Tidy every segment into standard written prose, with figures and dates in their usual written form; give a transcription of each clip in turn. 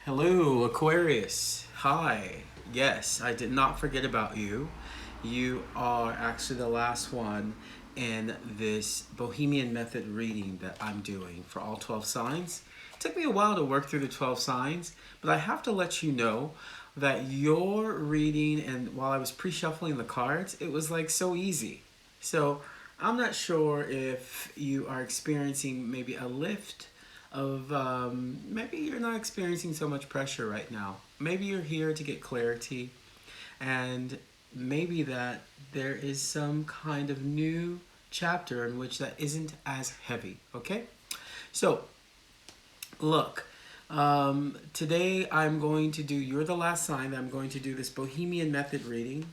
Hello, Aquarius. Hi. Yes, I did not forget about you. You are actually the last one in this Bohemian Method reading that I'm doing for all 12 signs. It took me a while to work through the 12 signs, but I have to let you know that your reading, and while I was pre-shuffling the cards, it was like so easy. So I'm not sure if you are experiencing maybe a lift of maybe you're not experiencing so much pressure right now. Maybe you're here to get clarity, and maybe that there is some kind of new chapter in which that isn't as heavy. Okay, so look, today I'm going to do, you're the last sign that I'm going to do this Bohemian Method reading.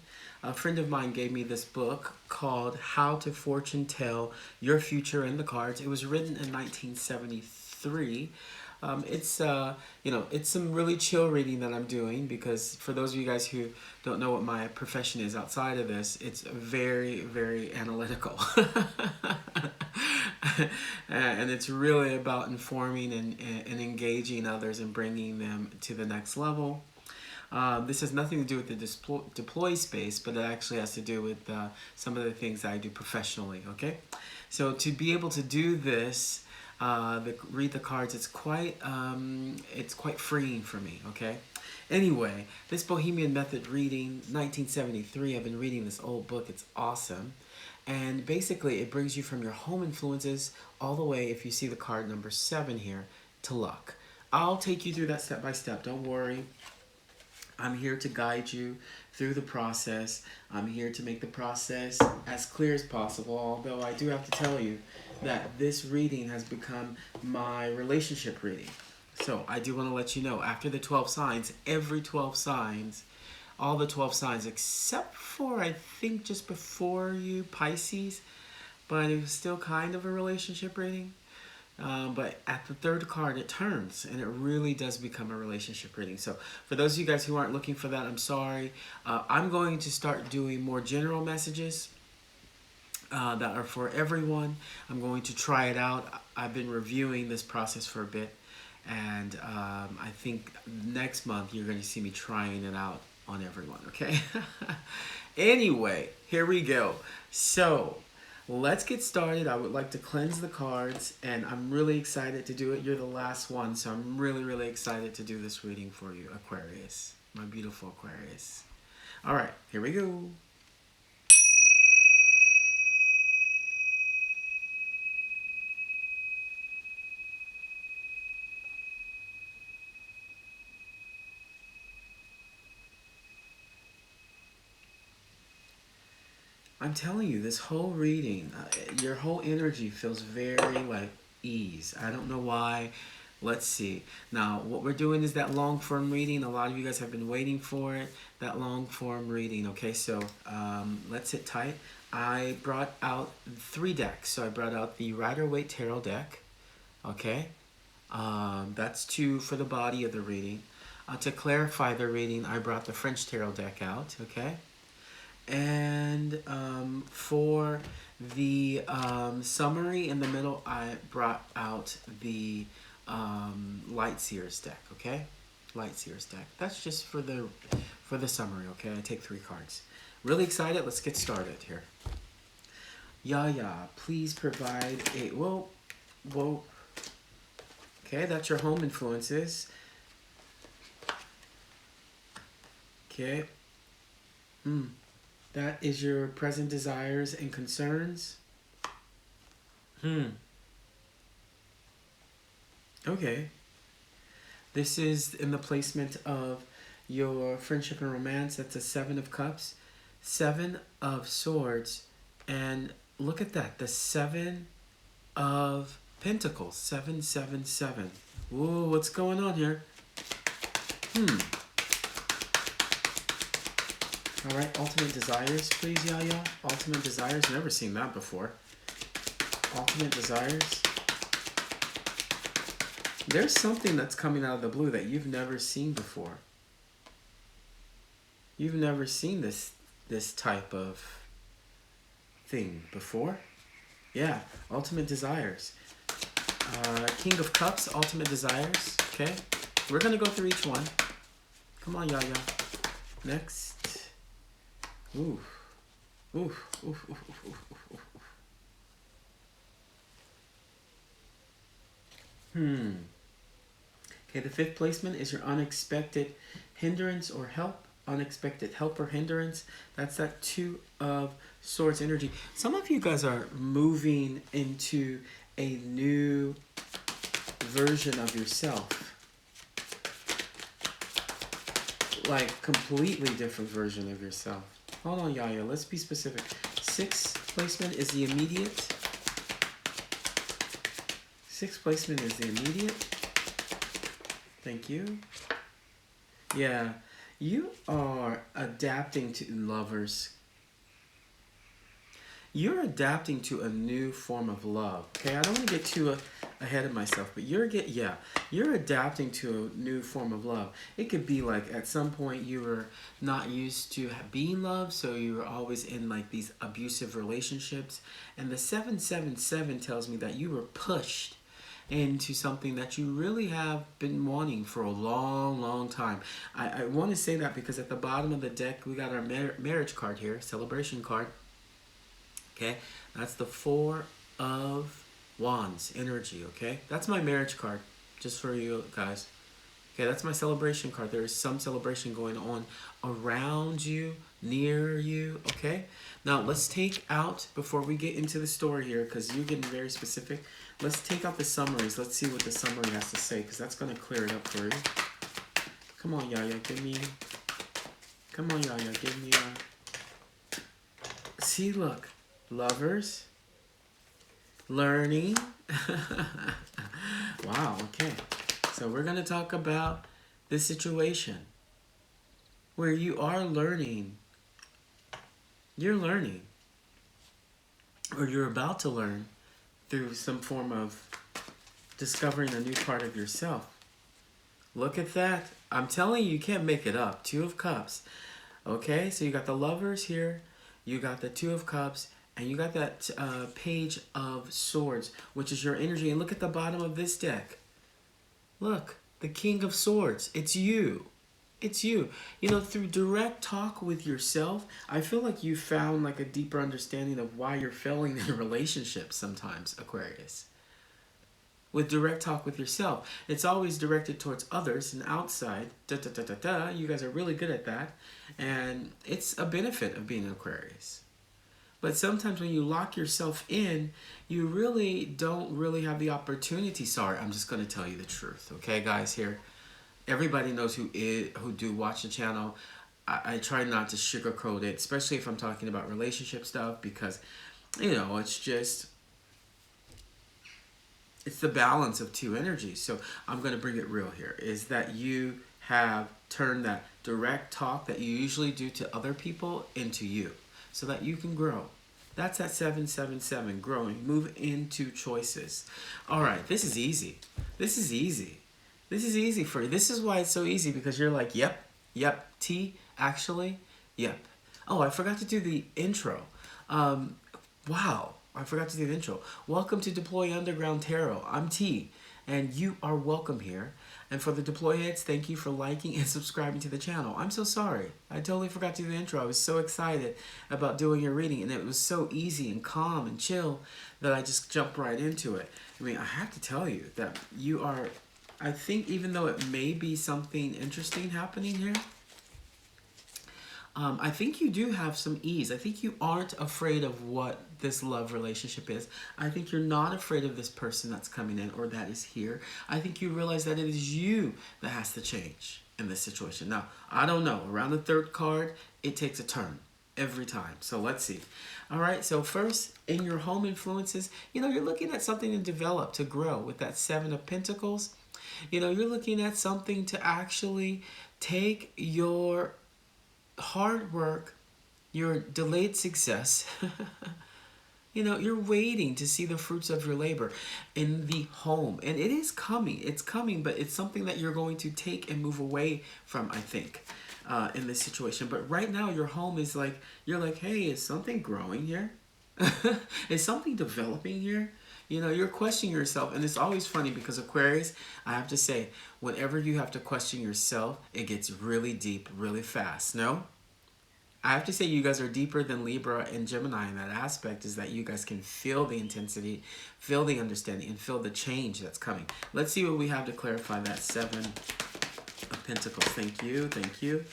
A friend of mine gave me this book called How to Fortune Tell Your Future in the Cards. It was written in 1973. It's some really chill reading that I'm doing, because for those of you guys who don't know what my profession is outside of this, it's very, very analytical. And it's really about informing and engaging others and bringing them to the next level. This has nothing to do with the deploy space, but it actually has to do with some of the things that I do professionally, okay? So to be able to do this, read the cards, it's quite freeing for me, okay? Anyway, this Bohemian Method reading, 1973, I've been reading this old book, it's awesome. And basically it brings you from your home influences all the way, if you see the card number 7 here, to luck. I'll take you through that step by step, don't worry. I'm here to guide you through the process. I'm here to make the process as clear as possible, although I do have to tell you that this reading has become my relationship reading. So I do want to let you know, after the 12 signs, every 12 signs, all the 12 signs, except for, I think, just before you, Pisces, but it was still kind of a relationship reading. But at the third card, it turns, and it really does become a relationship reading. So for those of you guys who aren't looking for that, I'm sorry. I'm going to start doing more general messages that are for everyone. I'm going to try it out. I've been reviewing this process for a bit, and I think next month you're going to see me trying it out on everyone, okay? Anyway, here we go. So let's get started. I would like to cleanse the cards, and I'm really excited to do it. You're the last one, so I'm really, really excited to do this reading for you, Aquarius, my beautiful Aquarius. All right, here we go. I'm telling you, this whole reading, your whole energy feels very like ease. I don't know why. Let's see. Now, what we're doing is that long form reading. A lot of you guys have been waiting for it. That long form reading. Okay, so let's sit tight. I brought out 3 decks. So I brought out the Rider-Waite Tarot deck. Okay, that's 2 for the body of the reading. To clarify the reading, I brought the French Tarot deck out. Okay. And for the summary in the middle, I brought out the Light Seers deck, okay? Light Seers deck. That's just for the summary, okay? I take 3 cards. Really excited? Let's get started here. Yaya, please provide a... Whoa. Okay, that's your home influences. Okay. That is your present desires and concerns. Okay. This is in the placement of your friendship and romance. That's a 7 of Cups, 7 of Swords, and look at that, the 7 of Pentacles, 777. Whoa, what's going on here? All right, Ultimate Desires, please, Yaya. Ultimate Desires, never seen that before. Ultimate Desires. There's something that's coming out of the blue that you've never seen before. You've never seen this type of thing before. Yeah, Ultimate Desires. King of Cups, Ultimate Desires, okay. We're going to go through each one. Come on, Yaya. Next. Ooh. Ooh. Ooh. Ooh. Ooh. Ooh. Ooh. Okay, the fifth placement is your unexpected hindrance or help. Unexpected help or hindrance. That's that Two of Swords energy. Some of you guys are moving into a new version of yourself. Like, completely different version of yourself. Hold on, Yaya. Let's be specific. Sixth placement is the immediate. Sixth placement is the immediate. Thank you. Yeah. You are adapting to lovers. You're adapting to a new form of love. Okay, I don't want to get too ahead of myself, but you're adapting to a new form of love. It could be like at some point you were not used to being loved, so you were always in like these abusive relationships. And the 777 tells me that you were pushed into something that you really have been wanting for a long, long time. I want to say that because at the bottom of the deck, we got our marriage card here, celebration card. Okay, that's the Four of Wands energy, okay? That's my marriage card, just for you guys. Okay, that's my celebration card. There is some celebration going on around you, near you, okay? Now, let's take out, before we get into the story here, because you're getting very specific, let's take out the summaries. Let's see what the summary has to say, because that's going to clear it up for you. Come on, Yaya, give me... Come on, Yaya, give me a... See, look. Lovers. Learning. Wow, okay. So we're going to talk about this situation where you are learning. You're learning. Or you're about to learn through some form of discovering a new part of yourself. Look at that. I'm telling you, you can't make it up. Two of Cups. Okay, so you got the Lovers here. You got the Two of Cups. And you got that Page of Swords, which is your energy. And look at the bottom of this deck. Look, the King of Swords. It's you. It's you. You know, through direct talk with yourself, I feel like you found like a deeper understanding of why you're failing in relationships sometimes, Aquarius. With direct talk with yourself. It's always directed towards others and outside. You guys are really good at that. And it's a benefit of being an Aquarius. But sometimes when you lock yourself in, you really don't really have the opportunity. Sorry, I'm just going to tell you the truth. Okay, guys, here. Everybody knows who do watch the channel. I try not to sugarcoat it, especially if I'm talking about relationship stuff, because, you know, it's the balance of two energies. So I'm going to bring it real here, is that you have turned that direct talk that you usually do to other people into you, so that you can grow. That's that 777, growing. Move into choices. All right, this is easy. This is easy. This is easy for you. This is why it's so easy, because you're like, yep, T, actually, yep. Oh, I forgot to do the intro. Wow, I forgot to do the intro. Welcome to Deploy Underground Tarot. I'm T, and you are welcome here. And for the Deploy heads, thank you for liking and subscribing to the channel. I'm so sorry. I totally forgot to do the intro. I was so excited about doing your reading, and it was so easy and calm and chill that I just jumped right into it. I mean, I have to tell you that you are, I think, even though it may be something interesting happening here, I think you do have some ease. I think you aren't afraid of what this love relationship is. I think you're not afraid of this person that's coming in or that is here. I think you realize that it is you that has to change in this situation. Now, I don't know. Around the third card, it takes a turn every time. So let's see. All right. So first, in your home influences, you know, you're looking at something to develop, to grow with that Seven of Pentacles. You know, you're looking at something to actually take your hard work, your delayed success. You know, you're waiting to see the fruits of your labor in the home. And it is coming. It's coming, but it's something that you're going to take and move away from, I think, in this situation. But right now, your home is like, you're like, hey, is something growing here? Is something developing here? You know, you're questioning yourself. And it's always funny because Aquarius, I have to say, whenever you have to question yourself, it gets really deep really fast. No? I have to say you guys are deeper than Libra and Gemini in that aspect, is that you guys can feel the intensity, feel the understanding, and feel the change that's coming. Let's see what we have to clarify that 7 of Pentacles. Thank you, thank you.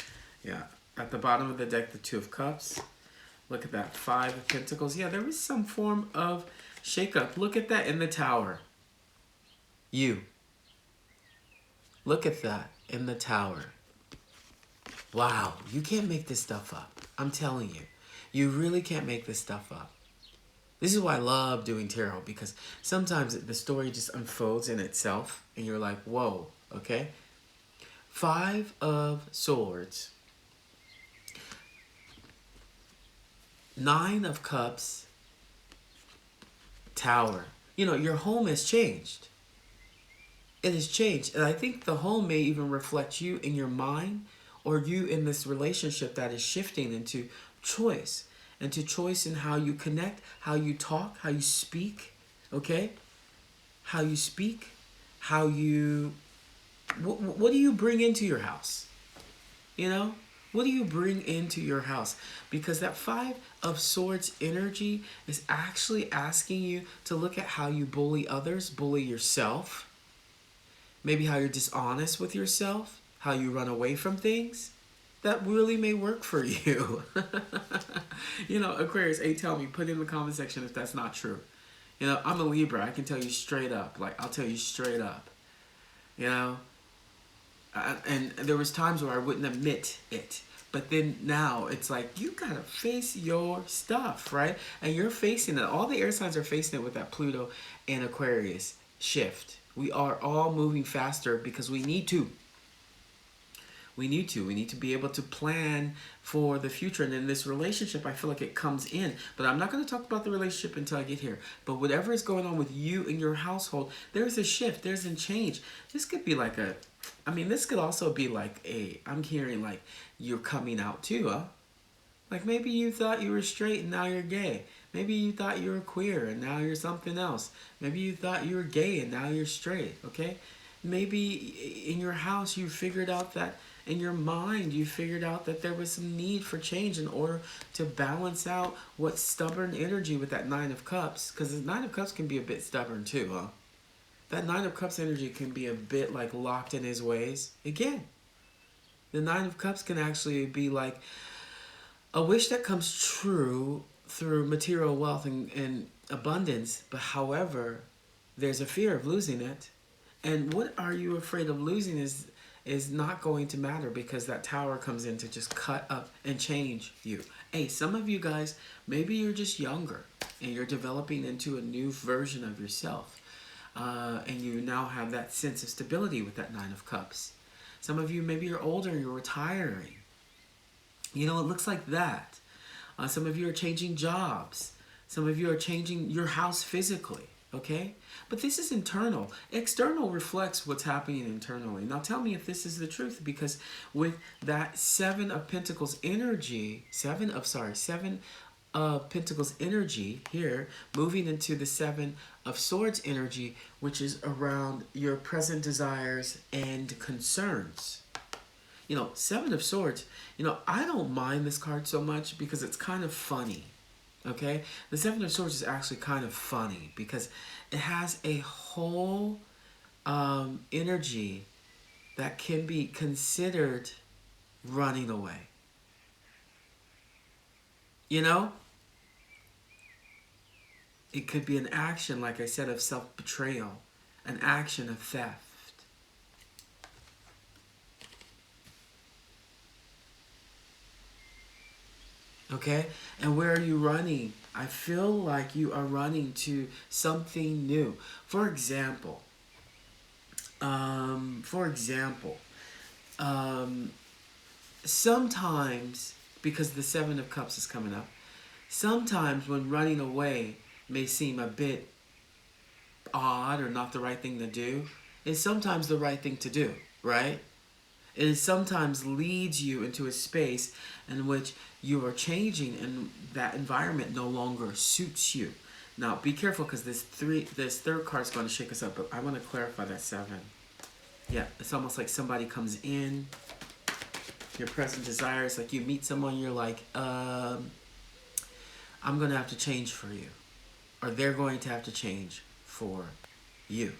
Yeah, at the bottom of the deck, the 2 of Cups. Look at that, 5 of Pentacles. Yeah, there was some form of shakeup. Look at that in the Tower. You. Look at that in the Tower. Wow, you can't make this stuff up. I'm telling you. You really can't make this stuff up. This is why I love doing tarot, because sometimes the story just unfolds in itself and you're like, whoa, okay? 5 of Swords. 9 of Cups. Tower. You know, your home has changed. It has changed. And I think the home may even reflect you in your mind, or you in this relationship that is shifting into choice. Into choice in how you connect, how you talk, how you speak. Okay? How you speak. How you... What do you bring into your house? You know? What do you bring into your house? Because that 5 of Swords energy is actually asking you to look at how you bully others, bully yourself. Maybe how you're dishonest with yourself, how you run away from things. That really may work for you. You know, Aquarius, tell me, put in the comment section if that's not true. You know, I'm a Libra. I can tell you straight up. Like, I'll tell you straight up. You know? And there was times where I wouldn't admit it. But then now it's like, you gotta face your stuff, right? And you're facing it. All the air signs are facing it with that Pluto and Aquarius shift. We are all moving faster because we need to. We need to. We need to be able to plan for the future. And in this relationship, I feel like it comes in. But I'm not going to talk about the relationship until I get here. But whatever is going on with you in your household, there's a shift. There's a change. This could be like a... I mean, this could also be like a... I'm hearing like you're coming out too, huh? Like maybe you thought you were straight and now you're gay. Maybe you thought you were queer and now you're something else. Maybe you thought you were gay and now you're straight, okay? Maybe in your house you figured out that... In your mind, you figured out that there was some need for change in order to balance out what stubborn energy with that 9 of Cups. Because the 9 of Cups can be a bit stubborn too, huh? That 9 of Cups energy can be a bit like locked in his ways. Again, the 9 of Cups can actually be like a wish that comes true through material wealth and abundance. But however, there's a fear of losing it. And what are you afraid of losing is not going to matter, because that Tower comes in to just cut up and change you. Hey, some of you guys, maybe you're just younger and you're developing into a new version of yourself. And you now have that sense of stability with that 9 of Cups. Some of you, maybe you're older and you're retiring. You know, it looks like that. Some of you are changing jobs. Some of you are changing your house physically. Okay? But this is internal. External reflects what's happening internally. Now tell me if this is the truth, because with that 7 of Pentacles energy, 7 of Pentacles energy here, moving into the 7 of Swords energy, which is around your present desires and concerns. You know, 7 of Swords, you know, I don't mind this card so much because it's kind of funny. Okay, the 7 of Swords is actually kind of funny because it has a whole energy that can be considered running away. You know? It could be an action, like I said, of self-betrayal, an action of theft. Okay? And where are you running? I feel like you are running to something new. For example, sometimes, because the 7 of Cups is coming up, sometimes when running away may seem a bit odd or not the right thing to do, it's sometimes the right thing to do, right? It sometimes leads you into a space in which you are changing and that environment no longer suits you. Now, be careful because this third card is going to shake us up, but I want to clarify that 7. Yeah, it's almost like somebody comes in, your present desires, like you meet someone, you're like, I'm going to have to change for you. Or they're going to have to change for you.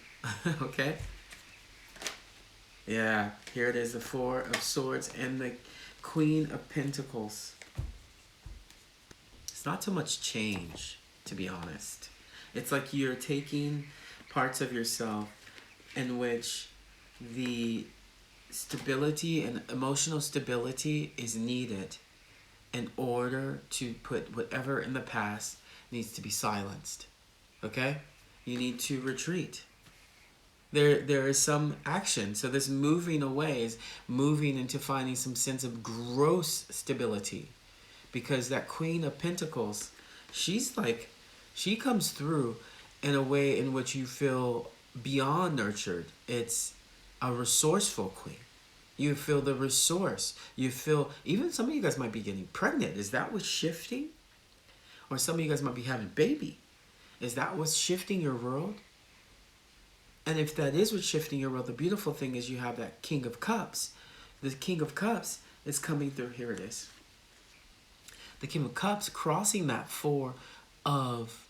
Okay? Yeah, here it is, the 4 of Swords and the Queen of Pentacles. It's not too much change, to be honest. It's like you're taking parts of yourself in which the stability and emotional stability is needed in order to put whatever in the past needs to be silenced. Okay? You need to retreat. There is some action. So this moving away is moving into finding some sense of gross stability. Because that Queen of Pentacles, she's like, she comes through in a way in which you feel beyond nurtured. It's a resourceful queen. You feel the resource. You feel, even some of you guys might be getting pregnant. Is that what's shifting? Or some of you guys might be having a baby. Is that what's shifting your world? And if that is what's shifting your world, the beautiful thing is you have that King of Cups. The King of Cups is coming through. Here it is. The King of Cups crossing that 4 of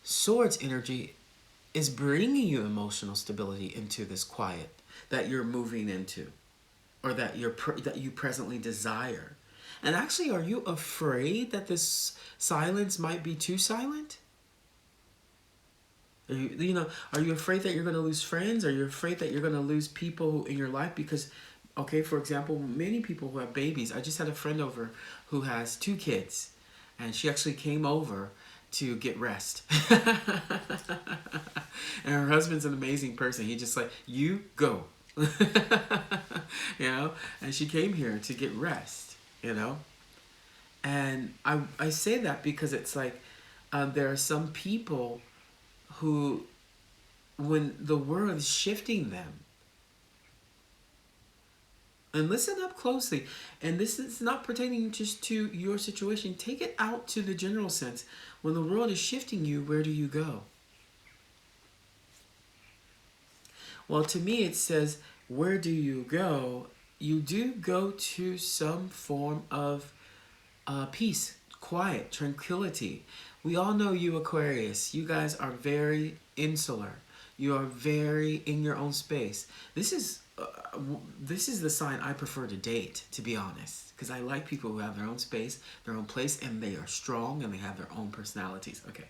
Swords energy is bringing you emotional stability into this quiet that you're moving into, or that you presently desire. And actually, are you afraid that this silence might be too silent? Are you afraid that you're going to lose friends? Are you afraid that you're going to lose people in your life? Because, okay, for example, many people who have babies. I just had a friend over who has 2 kids, and she actually came over to get rest. And her husband's an amazing person. He just like, you go. And she came here to get rest, And I say that because it's like there are some people who, when the world is shifting them, and listen up closely, and this is not pertaining just to your situation, take it out to the general sense. When the world is shifting you, where do you go? Well, to me it says, where do you go? You do go to some form of peace, quiet, tranquility. We all know you, Aquarius. You guys are very insular. You are very in your own space. This is the sign I prefer to date, to be honest, because I like people who have their own space, their own place, and they are strong and they have their own personalities. Okay.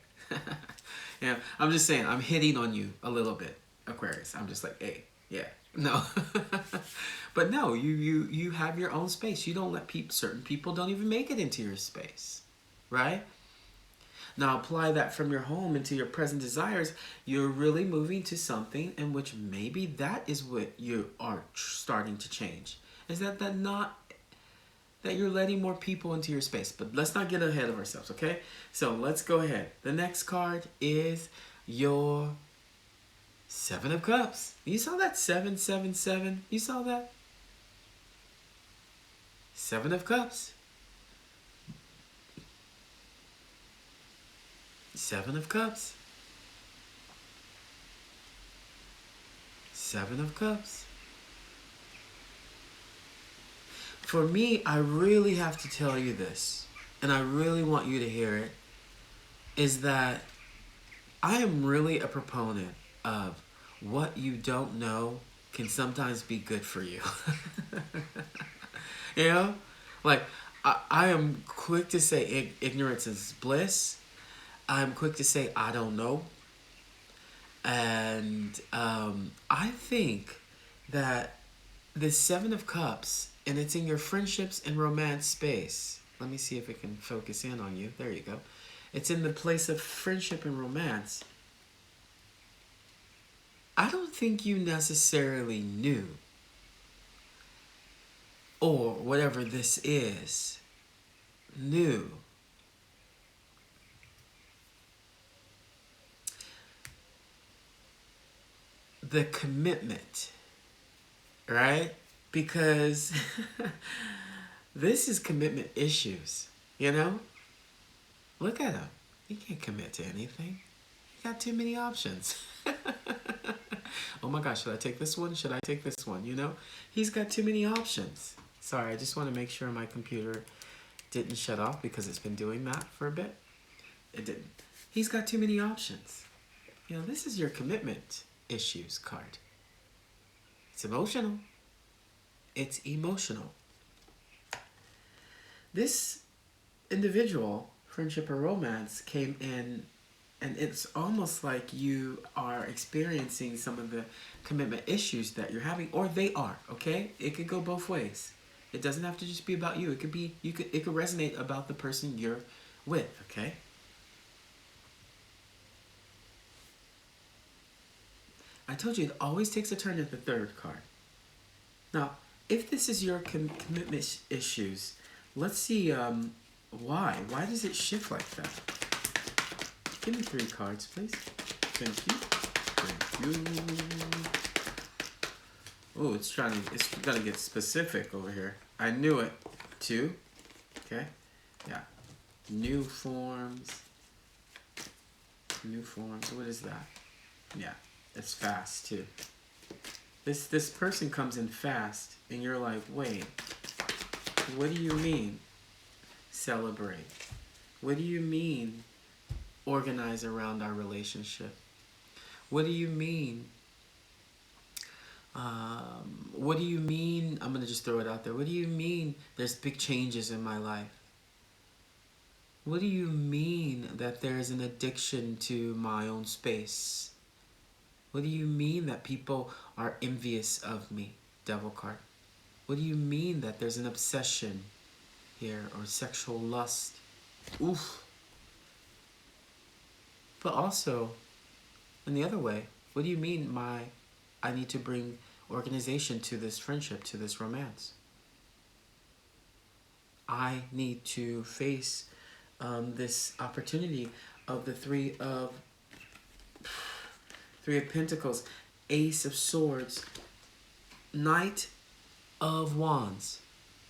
Yeah, I'm just saying, I'm hitting on you a little bit, Aquarius. I'm just like, hey, yeah, no. But no, you have your own space. You don't let certain people don't even make it into your space, right? Now apply that from your home into your present desires. You're really moving to something in which maybe that is what you are starting to change. Is that you're letting more people into your space. But let's not get ahead of ourselves, okay? So let's go ahead. The next card is your 7 of Cups. You saw that? 777. You saw that? 7 of Cups. 7 of Cups. 7 of Cups. For me, I really have to tell you this, and I really want you to hear it, is that I am really a proponent of what you don't know can sometimes be good for you. Like, I am quick to say ignorance is bliss. I'm quick to say I don't know. And I think that the 7 of Cups, and it's in your friendships and romance space. Let me see if it can focus in on you. There you go. It's in the place of friendship and romance. I don't think you necessarily knew, or whatever this is, knew the commitment, right? Because this is commitment issues, Look at him. He can't commit to anything. He got too many options. Oh my gosh, should I take this one? Should I take this one? You know, he's got too many options. Sorry, I just want to make sure my computer didn't shut off because it's been doing that for a bit. It didn't. He's got too many options. You know, this is your commitment issues card. It's emotional. It's emotional. This individual, friendship or romance, came in, and it's almost like you are experiencing some of the commitment issues that you're having, or they are, okay? It could go both ways. It doesn't have to just be about you. It could be, it could resonate about the person you're with, okay? I told you it always takes a turn at the third card. Now, if this is your commitment issues, let's see why. Why does it shift like that? Give me 3 cards, please. Thank you. Thank you. Oh, it's gonna get specific over here. I knew it. 2. Okay. Yeah. New forms. New forms. What is that? Yeah. It's fast too. This person comes in fast, and you're like, wait. What do you mean? Celebrate. What do you mean? Organize around our relationship. What do you mean? What do you mean? I'm going to just throw it out there. What do you mean there's big changes in my life? What do you mean that there's an addiction to my own space? What do you mean that people are envious of me? Devil card. What do you mean that there's an obsession here or sexual lust? Oof. But also, in the other way, what do you mean I need to bring organization to this friendship, to this romance? I need to face this opportunity of the Three of Pentacles, Ace of Swords, Knight of Wands.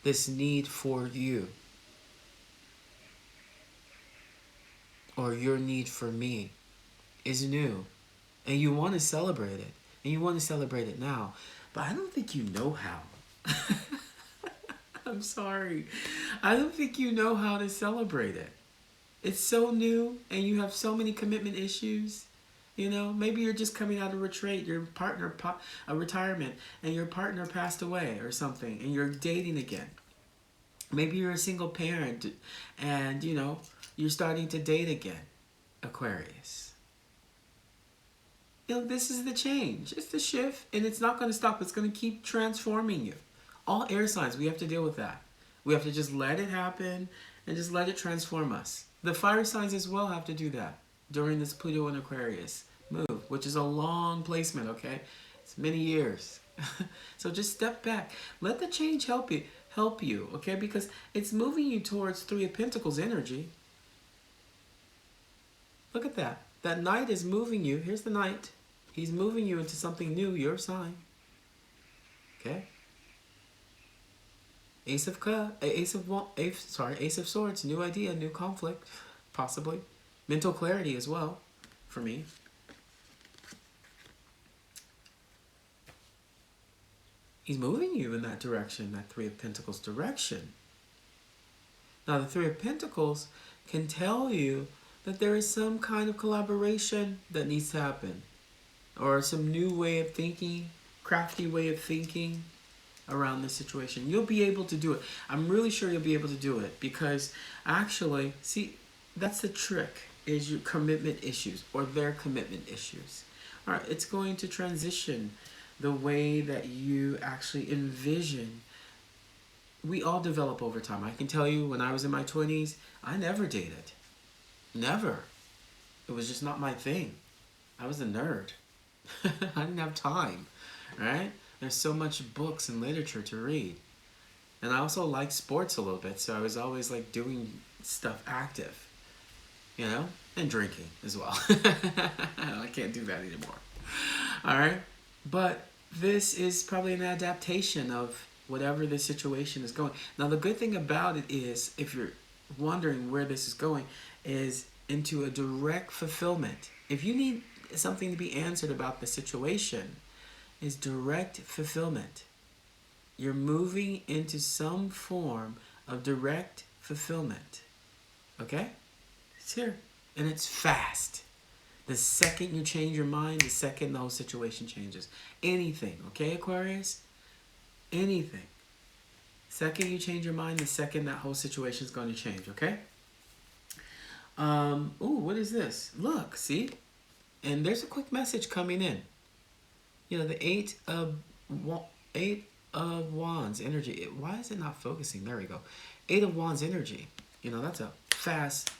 This need for you, or your need for me, is new, and you want to celebrate it, and you want to celebrate it now, but I don't think you know how. I'm sorry. I don't think you know how to celebrate it. It's so new, and you have so many commitment issues. You know, maybe you're just coming out of retreat, your partner, a retirement, and your partner passed away or something, and you're dating again. Maybe you're a single parent, and, you know, you're starting to date again, Aquarius. You know, this is the change. It's the shift, and it's not going to stop. It's going to keep transforming you. All air signs, we have to deal with that. We have to just let it happen and just let it transform us. The fire signs as well have to do that during this Pluto and Aquarius move, which is a long placement, okay? It's many years. So just step back. Let the change help you, okay? Because it's moving you towards Three of Pentacles energy. Look at that. That Knight is moving you. Here's the Knight. He's moving you into something new, your sign. Okay? Ace of Swords, new idea, new conflict, possibly. Mental clarity as well, for me. He's moving you in that direction, that Three of Pentacles direction. Now, the Three of Pentacles can tell you that there is some kind of collaboration that needs to happen, or some new way of thinking, crafty way of thinking around this situation. You'll be able to do it. I'm really sure you'll be able to do it, because actually, see, that's the trick, is your commitment issues, or their commitment issues. All right, it's going to transition the way that you actually envision. We all develop over time. I can tell you, when I was in my 20s, I never dated. Never. It was just not my thing. I was a nerd. I didn't have time, right? There's so much books and literature to read. And I also like sports a little bit, so I was always like doing stuff active, you know, and drinking as well. I can't do that anymore. All right. But this is probably an adaptation of whatever the situation is going. Now, the good thing about it is, if you're wondering where this is going, is into a direct fulfillment. If you need something to be answered about the situation, is direct fulfillment. You're moving into some form of direct fulfillment. Okay? It's here. And it's fast. The second you change your mind, the second the whole situation changes. Anything. Okay, Aquarius? Anything. Second you change your mind, the second that whole situation is going to change. Okay? Ooh, what is this? Look, see? And there's a quick message coming in. You know, the Eight of Wands energy. Why is it not focusing? There we go. Eight of Wands energy. You know, that's a fast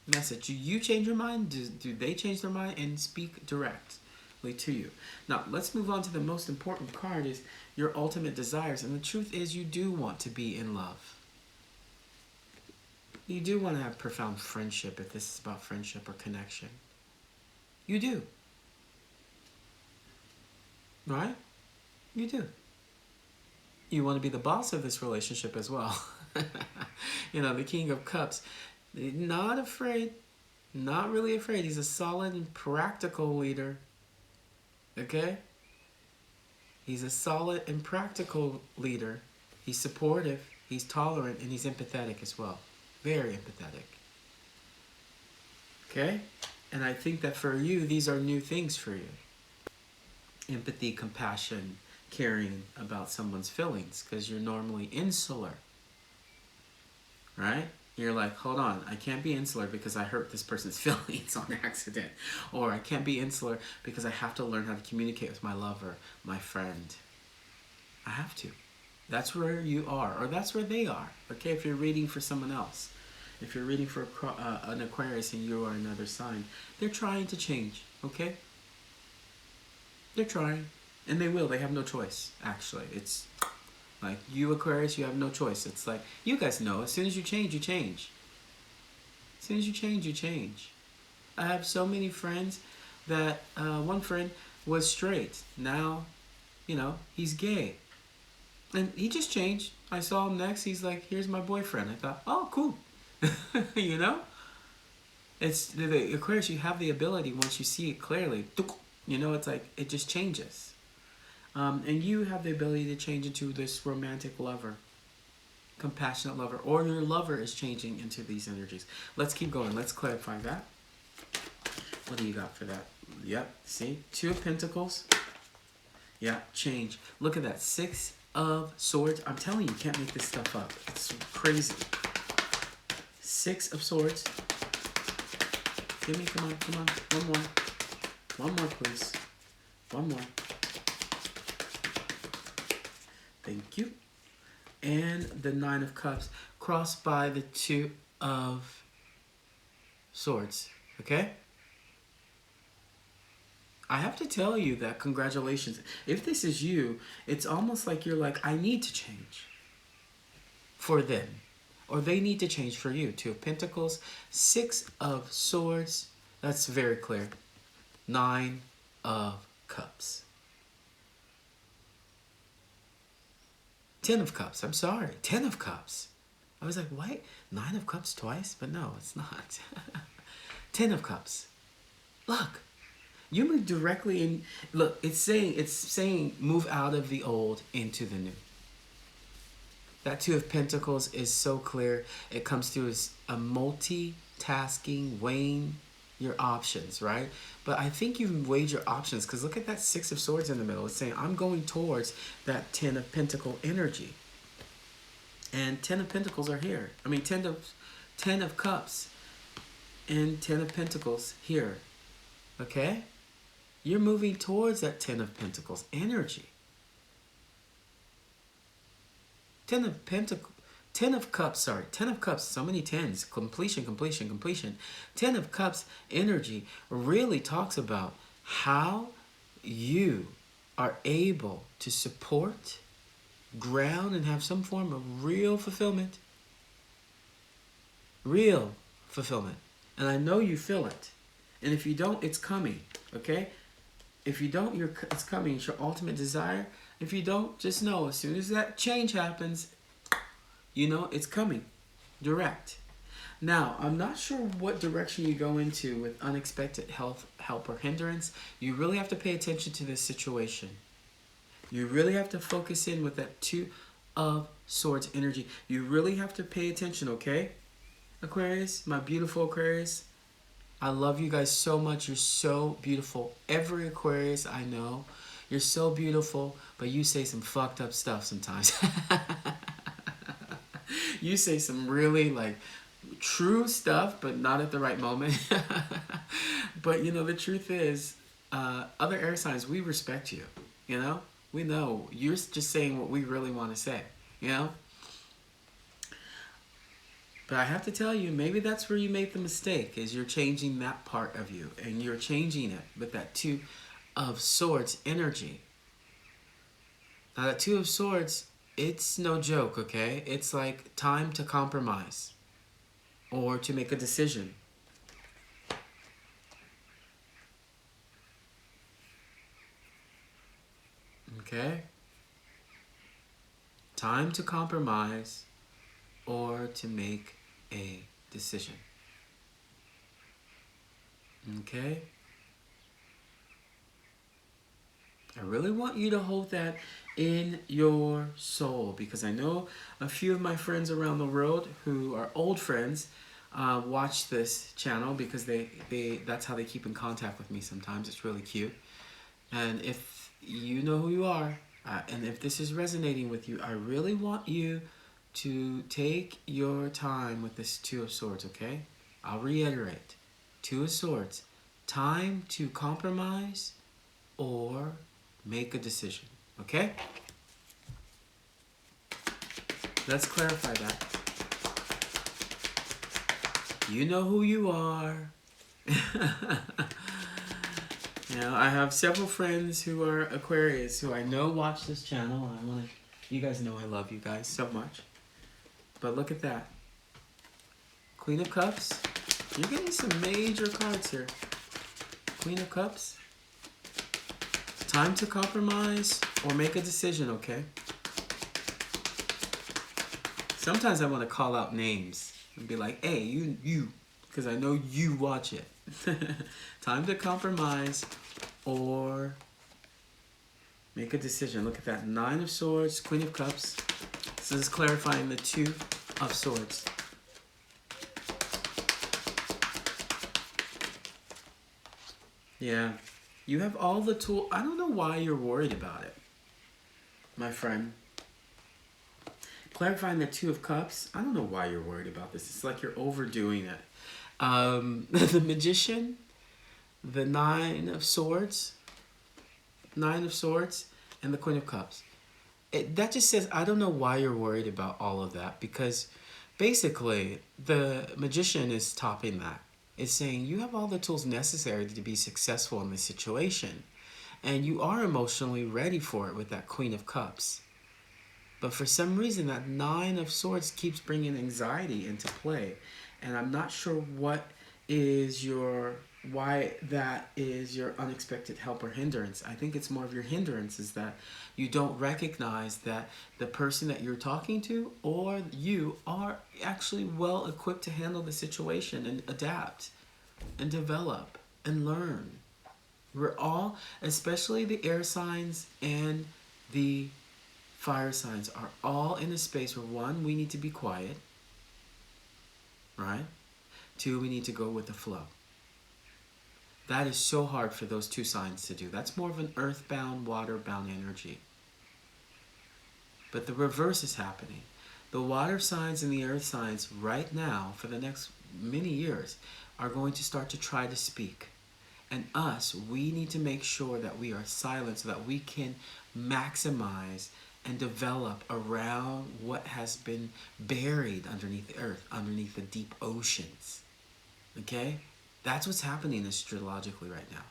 message. Do you change your mind? Do they change their mind and speak directly to you? Now, let's move on to the most important card, is your ultimate desires. And the truth is, you do want to be in love. You do want to have profound friendship, if this is about friendship or connection. You do. Right? You do. You want to be the boss of this relationship as well. You know, the King of Cups. Not afraid. Not really afraid. He's a solid and practical leader. Okay? He's a solid and practical leader. He's supportive. He's tolerant. And he's empathetic as well. Very empathetic. Okay? And I think that for you, these are new things for you. Empathy, compassion, caring about someone's feelings, because you're normally insular. Right? You're like, hold on, I can't be insular because I hurt this person's feelings on accident. Or I can't be insular because I have to learn how to communicate with my lover, my friend. I have to. That's where you are, or that's where they are. Okay, if you're reading for someone else. If you're reading for an Aquarius and you are another sign, they're trying to change, okay? They're trying. And they will. They have no choice, actually. It's like, you Aquarius, you have no choice. It's like, you guys know, as soon as you change, you change. As soon as you change, you change. I have so many friends that, one friend was straight. Now, you know, he's gay. And he just changed. I saw him next. He's like, here's my boyfriend. I thought, oh, cool. You know? It's the Aquarius, you have the ability, once you see it clearly, you know, it's like, it just changes. And you have the ability to change into this romantic lover, compassionate lover, or your lover is changing into these energies. Let's keep going. Let's clarify that. What do you got for that? Yep, see? Two of Pentacles. Yeah, change. Look at that. Six of Swords. I'm telling you, you can't make this stuff up. It's crazy. Six of Swords. Give me, come on, come on. One more. One more, please. One more. Thank you. And the Nine of Cups crossed by the Two of Swords. Okay? I have to tell you that congratulations. If this is you, it's almost like you're like, I need to change for them. Or they need to change for you. Two of Pentacles, Six of Swords. That's very clear. Nine of Cups. 10 of Cups. I'm sorry. 10 of Cups. I was like, what? 9 of Cups twice? But no, it's not. 10 of Cups. Look. You move directly in. Look, it's saying move out of the old into the new. That Two of Pentacles is so clear. It comes through as a multitasking, weighing your options, right? But I think you've weighed your options, because look at that Six of Swords in the middle. It's saying, I'm going towards that 10 of Pentacle energy. And 10 of Pentacles are here. I mean, 10 of Cups and 10 of Pentacles here. Okay? You're moving towards that 10 of Pentacles energy. 10 of Pentacles. 10 of Cups, sorry. 10 of Cups, so many tens. Completion, completion, completion. 10 of Cups energy really talks about how you are able to support, ground, and have some form of real fulfillment. Real fulfillment. And I know you feel it. And if you don't, it's coming. Okay? If you don't, it's coming. It's your ultimate desire. If you don't, just know, as soon as that change happens, you know, it's coming. Direct. Now, I'm not sure what direction you go into with unexpected help or hindrance. You really have to pay attention to this situation. You really have to focus in with that Two of Swords energy. You really have to pay attention, okay? Aquarius, my beautiful Aquarius. I love you guys so much. You're so beautiful. Every Aquarius I know, you're so beautiful, but you say some fucked up stuff sometimes. You say some really like true stuff, but not at the right moment. But you know, the truth is, other air signs, we respect you. You know, we know you're just saying what we really want to say. You know. But I have to tell you, maybe that's where you made the mistake, is you're changing that part of you. And you're changing it with that Two of Swords energy. Now that Two of Swords, it's no joke, okay? It's like time to compromise. Or to make a decision. Okay? Time to compromise or to make a decision. Okay? I really want you to hold that in your soul, because I know a few of my friends around the world who are old friends watch this channel because that's how they keep in contact with me sometimes. It's really cute. And if you know who you are, and if this is resonating with you, I really want you to take your time with this Two of Swords, okay? I'll reiterate. Two of Swords. Time to compromise or make a decision, okay? Let's clarify that. You know who you are. You know, I have several friends who are Aquarius who I know watch this channel. And I want to, you guys know I love you guys so much. But look at that. Queen of Cups. You're getting some major cards here. Queen of Cups. Time to compromise or make a decision, okay? Sometimes I want to call out names and be like, hey, you, because I know you watch it. Time to compromise or make a decision. Look at that. Nine of Swords, Queen of Cups. This is clarifying the Two of Swords. Yeah. You have all the tools. I don't know why you're worried about it, my friend. Clarifying the Two of Cups. I don't know why you're worried about this. It's like you're overdoing it. The Magician, the Nine of Swords, and the Queen of Cups. That just says, I don't know why you're worried about all of that, because basically the Magician is topping that. It's saying you have all the tools necessary to be successful in this situation, and you are emotionally ready for it with that Queen of Cups. But for some reason, that Nine of Swords keeps bringing anxiety into play. And I'm not sure what is why that is your unexpected help or hindrance. I think it's more of your hindrance is that you don't recognize that the person that you're talking to or you are actually well equipped to handle the situation and adapt and develop and learn. We're all, especially the air signs and the fire signs, are all in a space where, one, we need to be quiet, right? Two, we need to go with the flow. That is so hard for those two signs to do. That's more of an earthbound, waterbound energy. But the reverse is happening. The water signs and the earth signs right now, for the next many years, are going to start to try to speak. And us, we need to make sure that we are silent so that we can maximize and develop around what has been buried underneath the earth, underneath the deep oceans. Okay? That's what's happening astrologically right now.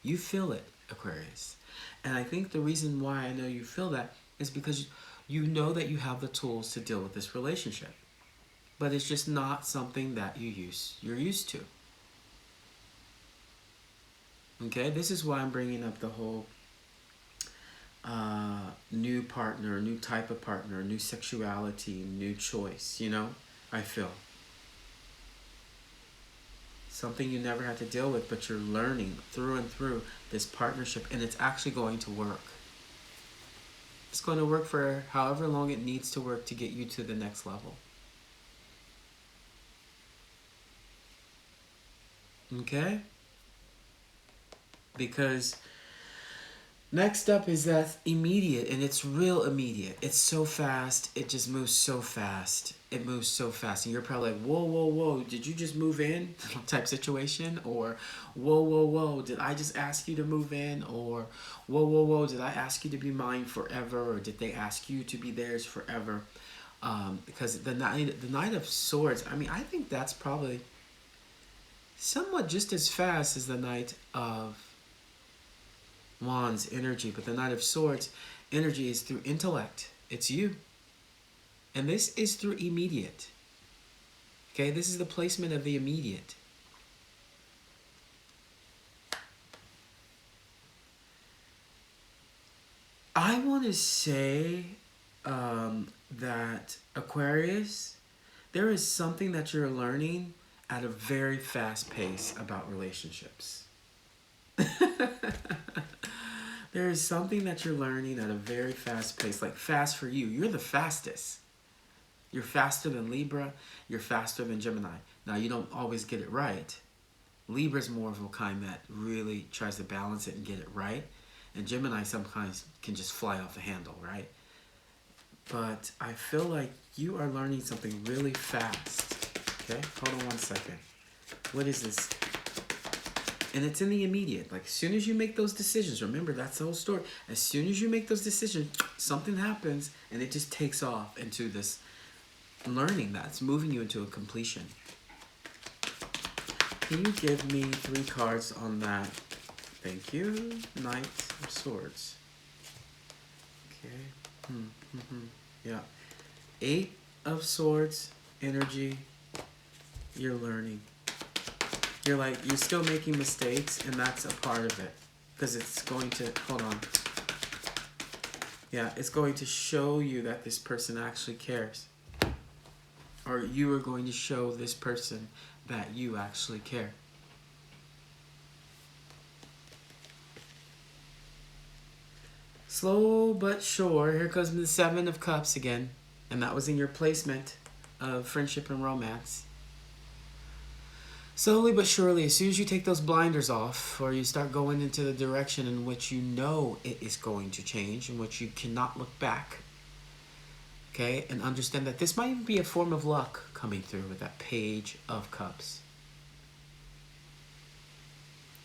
You feel it, Aquarius. And I think the reason why I know you feel that is because you know that you have the tools to deal with this relationship. But it's just not something that you're used to. Okay? This is why I'm bringing up the whole new partner, new type of partner, new sexuality, new choice, you know? I feel. something you never had to deal with, but you're learning through and through this partnership, and it's actually going to work. It's going to work for however long it needs to work to get you to the next level. Okay? Because next up is that immediate, and it's real immediate. It's so fast. It just moves so fast. It moves so fast. And you're probably like, whoa, whoa, whoa, did you just move in? Type situation. Or, whoa, whoa, whoa, did I just ask you to move in? Or, whoa, whoa, whoa, did I ask you to be mine forever? Or did they ask you to be theirs forever? Because the Knight of Swords, I mean, I think that's probably somewhat just as fast as the Knight of Wands energy, but the Knight of Swords energy is through intellect. It's you. And this is through immediate. Okay, this is the placement of the immediate. I want to say that Aquarius, there is something that you're learning at a very fast pace about relationships. There is something that you're learning at a very fast pace, like fast for you. You're the fastest. You're faster than Libra. You're faster than Gemini. Now, you don't always get it right. Libra's more of a kind that really tries to balance it and get it right. And Gemini sometimes can just fly off the handle, right? But I feel like you are learning something really fast. Okay, hold on one second. What is this? And it's in the immediate. Like, as soon as you make those decisions, remember, that's the whole story. As soon as you make those decisions, something happens, and it just takes off into this learning that's moving you into a completion. Can you give me 3 cards on that? Thank you. Knight of Swords. Okay. Yeah. 8 of Swords energy. You're learning. You're like, you're still making mistakes, and that's a part of it. Because it's going to, hold on. Yeah, it's going to show you that this person actually cares. Or you are going to show this person that you actually care. Slow but sure, here comes the 7 of Cups again. And that was in your placement of friendship and romance. Slowly but surely, as soon as you take those blinders off, or you start going into the direction in which you know it is going to change, in which you cannot look back, okay, and understand that this might even be a form of luck coming through with that Page of Cups.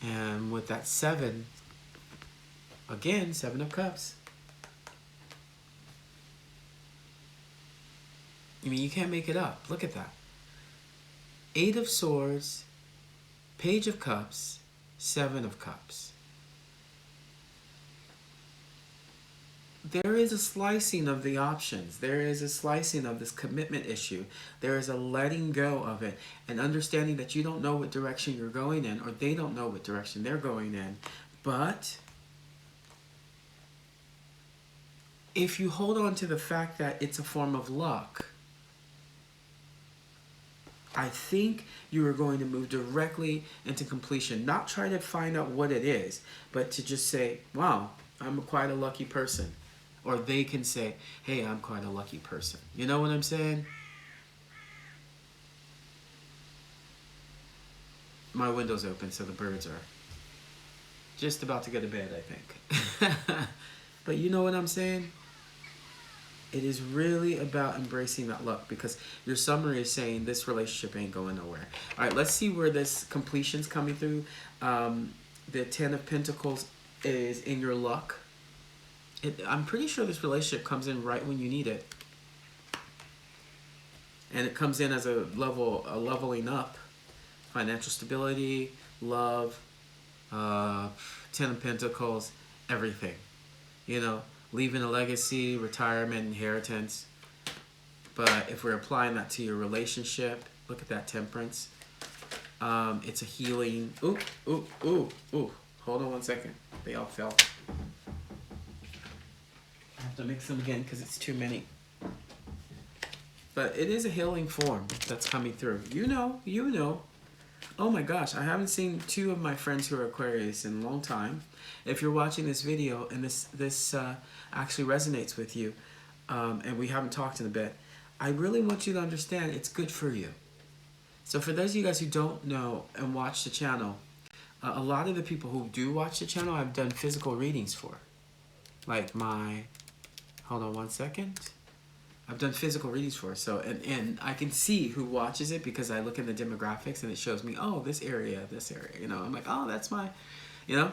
And with that 7, again, 7 of Cups. I mean, you can't make it up. Look at that. 8 of Swords, Page of Cups, 7 of Cups. There is a slicing of the options. There is a slicing of this commitment issue. There is a letting go of it and understanding that you don't know what direction you're going in, or they don't know what direction they're going in. But if you hold on to the fact that it's a form of luck, I think you are going to move directly into completion. Not try to find out what it is, but to just say, wow, I'm quite a lucky person. Or they can say, hey, I'm quite a lucky person. You know what I'm saying? My window's open, so the birds are just about to go to bed, I think. But you know what I'm saying? It is really about embracing that luck, because your summary is saying this relationship ain't going nowhere. All right, let's see where this completion's coming through. The 10 of Pentacles is in your luck. I'm pretty sure this relationship comes in right when you need it. And it comes in as a leveling up. Financial stability, love, 10 of Pentacles, everything. You know, leaving a legacy, retirement, inheritance. But if we're applying that to your relationship, look at that Temperance. It's a healing. Ooh, ooh, ooh, ooh. Hold on one second. They all fell. I have to mix them again because it's too many. But it is a healing form that's coming through. You know. Oh my gosh, I haven't seen two of my friends who are Aquarius in a long time. If you're watching this video and this actually resonates with you, and we haven't talked in a bit, I really want you to understand it's good for you. So for those of you guys who don't know and watch the channel, a lot of the people who do watch the channel I've done physical readings for. Like hold on one second. I've done physical readings for. So, and I can see who watches it because I look in the demographics and it shows me, oh, this area, you know. I'm like, oh, that's my, you know.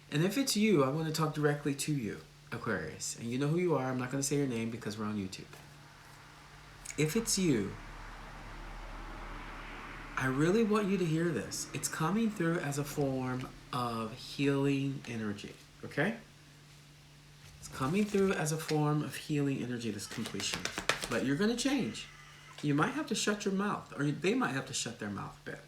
And if it's you, I want to talk directly to you, Aquarius. And you know who you are. I'm not going to say your name because we're on YouTube. If it's you, I really want you to hear this. It's coming through as a form of healing energy, okay? It's coming through as a form of healing energy, this completion. But you're going to change. You might have to shut your mouth, or they might have to shut their mouth a bit.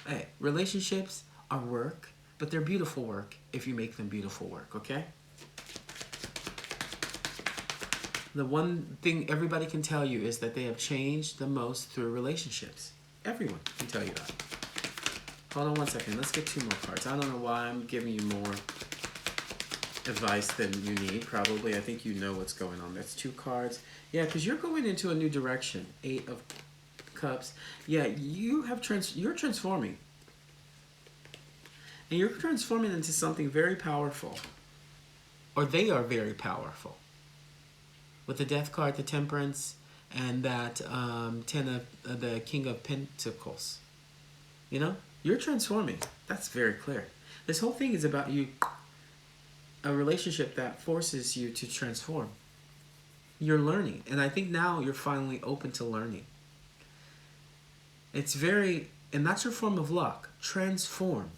Hey, relationships are work, but they're beautiful work if you make them beautiful work, okay? The one thing everybody can tell you is that they have changed the most through relationships. Everyone can tell you that. Hold on one second. Let's get two more cards. I don't know why I'm giving you more advice than you need. Probably. I think you know what's going on. That's two cards. Yeah, because you're going into a new direction. 8 of Cups. Yeah, you're transforming. And you're transforming into something very powerful. Or they are very powerful. With the Death card, the Temperance, and that the King of Pentacles. You know? You're transforming. That's very clear. This whole thing is about you, a relationship that forces you to transform. You're learning. And I think now you're finally open to learning. It's very, and that's your form of luck. Transform.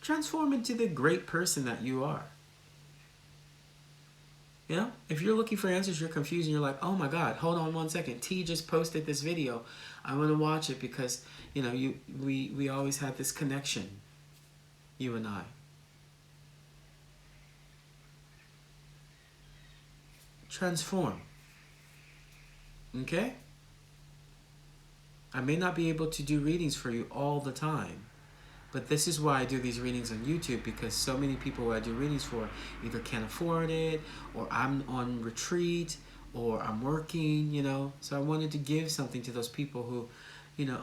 Transform into the great person that you are. You know, if you're looking for answers, you're confused, and you're like, oh my God, hold on one second. T just posted this video. I want to watch it because, you know, we always had this connection, you and I. Transform. Okay? I may not be able to do readings for you all the time. But this is why I do these readings on YouTube, because so many people who I do readings for either can't afford it, or I'm on retreat, or I'm working, you know. So I wanted to give something to those people who, you know,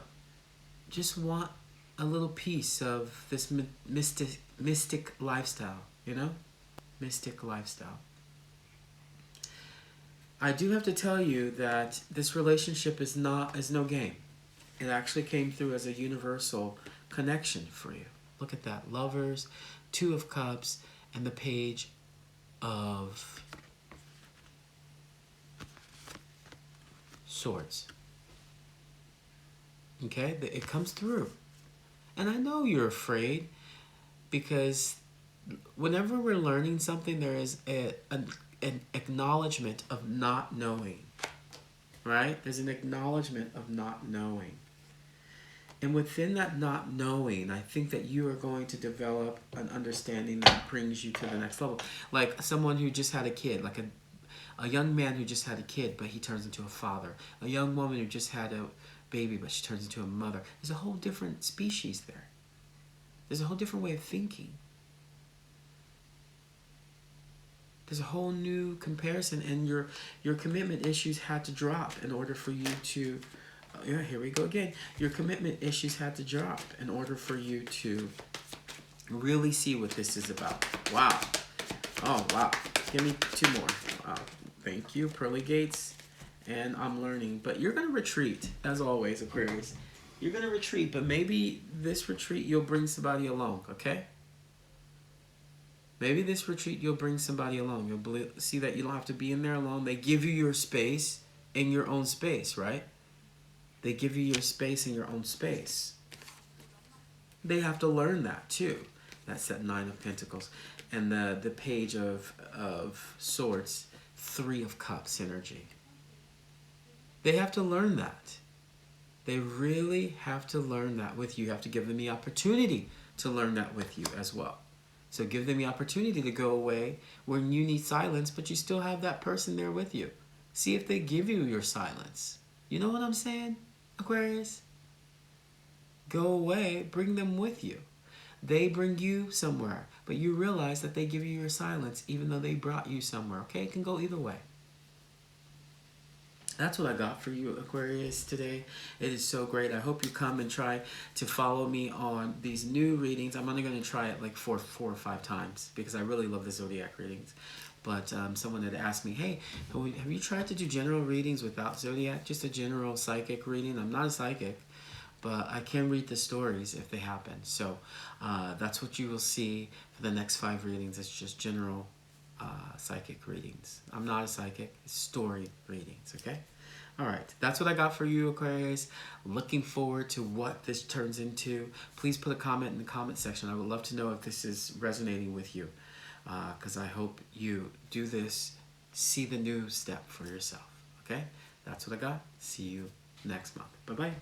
just want a little piece of this mystic lifestyle, you know? Mystic lifestyle. I do have to tell you that this relationship is no game. It actually came through as a universal connection for you. Look at that. Lovers, 2 of Cups, and the Page of Swords. Okay? It comes through. And I know you're afraid because whenever we're learning something, there is an acknowledgement of not knowing. Right? There's an acknowledgement of not knowing. And within that not knowing, I think that you are going to develop an understanding that brings you to the next level. Like someone who just had a kid, like a young man who just had a kid, but he turns into a father. A young woman who just had a baby, but she turns into a mother. There's a whole different species there. There's a whole different way of thinking. There's a whole new comparison, and your commitment issues had to drop in order for you to... Yeah, here we go again. Your commitment issues had to drop in order for you to really see what this is about. Wow. Oh, wow. Give me 2 more. Wow. Thank you, Pearly Gates. And I'm learning. But you're going to retreat, as always, Aquarius. You're going to retreat, but maybe this retreat you'll bring somebody along, okay? Maybe this retreat you'll bring somebody along. You'll see that you don't have to be in there alone. They give you your space in your own space, right? They give you your space in your own space. They have to learn that too. That's that 9 of Pentacles. And the Page of Swords, 3 of Cups energy. They have to learn that. They really have to learn that with you. You have to give them the opportunity to learn that with you as well. So give them the opportunity to go away when you need silence, but you still have that person there with you. See if they give you your silence. You know what I'm saying, Aquarius? go away, bring them with you. They bring you somewhere, but you realize that they give you your silence even though they brought you somewhere, okay? It can go either way. That's what I got for you, Aquarius, today. It is so great. I hope you come and try to follow me on these new readings. I'm only going to try it like four or five times because I really love the zodiac readings. But someone had asked me, hey, have you tried to do general readings without zodiac? Just a general psychic reading? I'm not a psychic, but I can read the stories if they happen. So that's what you will see for the next 5 readings. It's just general psychic readings. I'm not a psychic. It's story readings, okay? All right, that's what I got for you, Aquarius. Looking forward to what this turns into. Please put a comment in the comment section. I would love to know if this is resonating with you, because I hope you do this, see the new step for yourself, okay? That's what I got. See you next month. Bye-bye.